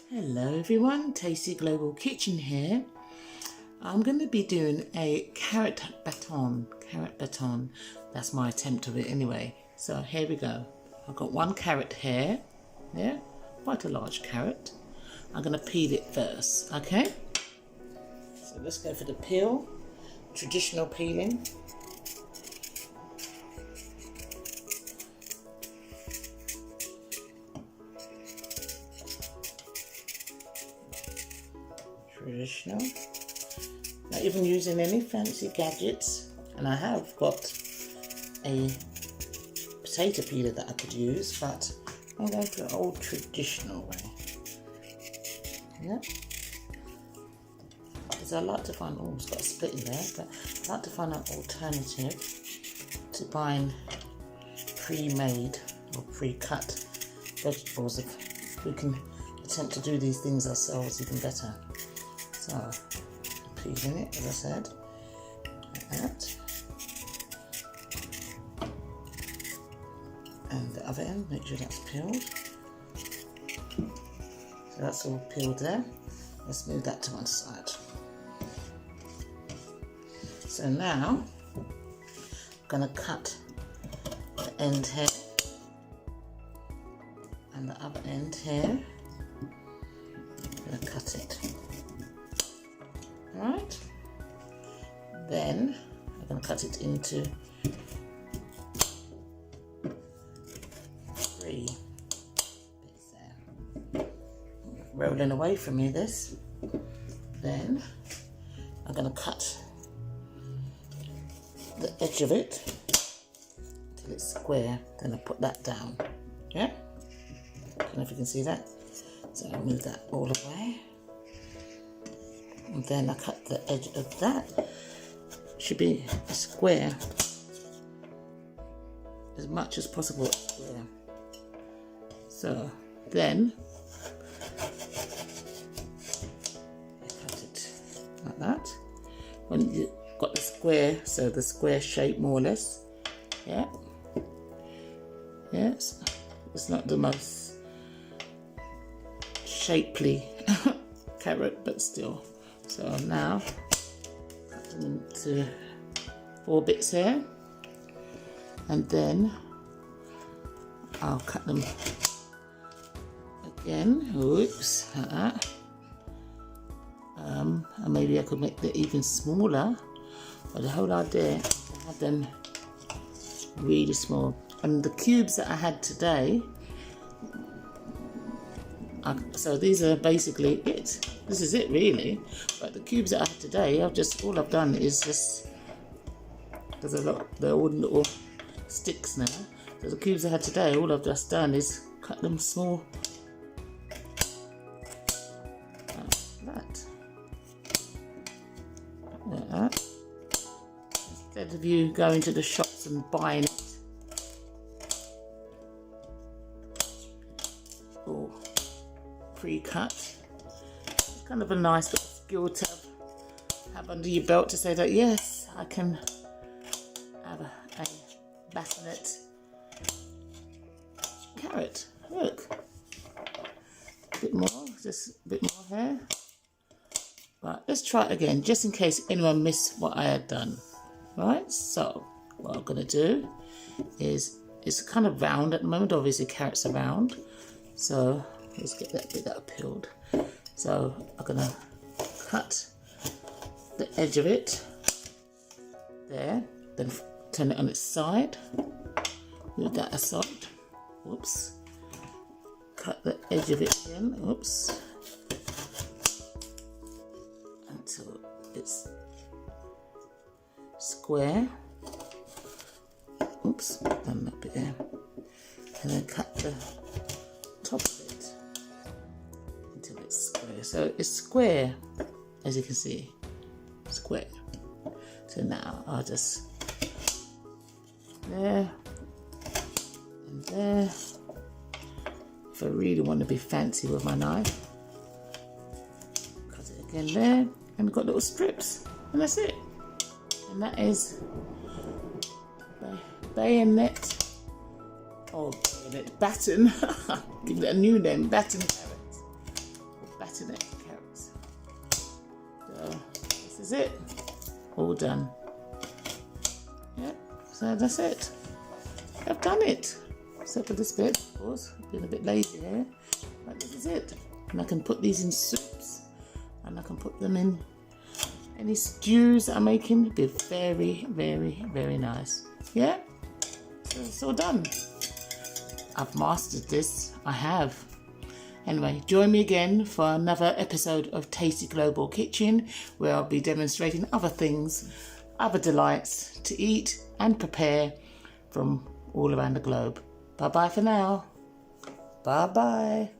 Hello everyone, Tasty Global Kitchen here. I'm going to be doing a carrot baton. That's my attempt of it anyway. So here we go. I've got one carrot here. Yeah, quite a large carrot. I'm going to peel it first, okay? So let's go for the peel. Traditional peeling. Traditional, not even using any fancy gadgets, and I have got a potato peeler that I could use, but I'm going for the old traditional way. Yeah, because I like to find, oh, it's got a split in there, but I like to find an alternative to buying pre-made or pre-cut vegetables. If we can attempt to do these things ourselves, even better. So, peeling it, as I said, like that. And the other end, make sure that's peeled. So that's all peeled there. Let's move that to one side. So now, I'm going to cut the end here and the other end here. I'm going to cut it. Right, then I'm going to cut it into 3 bits there. Rolling away from me this. Then I'm going to cut the edge of it till it's square. Then I put that down. Yeah, I don't know if you can see that. So I'll move that all away. And then I cut the edge of that. Should be a square, as much as possible square. So then you cut it like that. When you got the square, so the square shape more or less. Yeah. Yes. It's not the most shapely carrot, but still. So now, cut them into 4 bits here, and then I'll cut them again, oops, like that. And maybe I could make them even smaller, but the whole idea is to have them really small. And the cubes that I had today, so these are basically it. This is it really. But the cubes that I had today, all I've done is just, there's a lot, they're all little sticks now. So the cubes I had today, all I've just done is cut them small. Like that. Instead of you going to the shops and buying it. Or pre-cut. It's kind of a nice little skill to have under your belt to say that yes, I can have a bassinet carrot. Look, a bit more, just a bit more here. Right, let's try it again, just in case anyone missed what I had done. Right, so what I'm gonna do is, it's kind of round at the moment. Obviously, carrots are round. So let's get that bit that peeled. So I'm gonna cut the edge of it there, then turn it on its side, move that aside, whoops, cut the edge of it again, whoops, until it's square, oops, done that bit there, and then cut the top of it until it's square. So it's square, as you can see, square. So now I'll just there and there. If I really want to be fancy with my knife, cut it again there, and we've got little strips, and that's it. And that is bayonet, or baton. Give it a new name, baton carrots. batonette carrots. So this is it. All done. Yeah, so that's it. I've done it. Except for this bit, of course. I've been a bit lazy here. But this is it. And I can put these in soups. And I can put them in any stews that I'm making. It'll be very, very, very nice. Yeah? So it's all done. I've mastered this. I have. Anyway, join me again for another episode of Tasty Global Kitchen, where I'll be demonstrating other things, other delights to eat and prepare from all around the globe. Bye-bye for now. Bye-bye.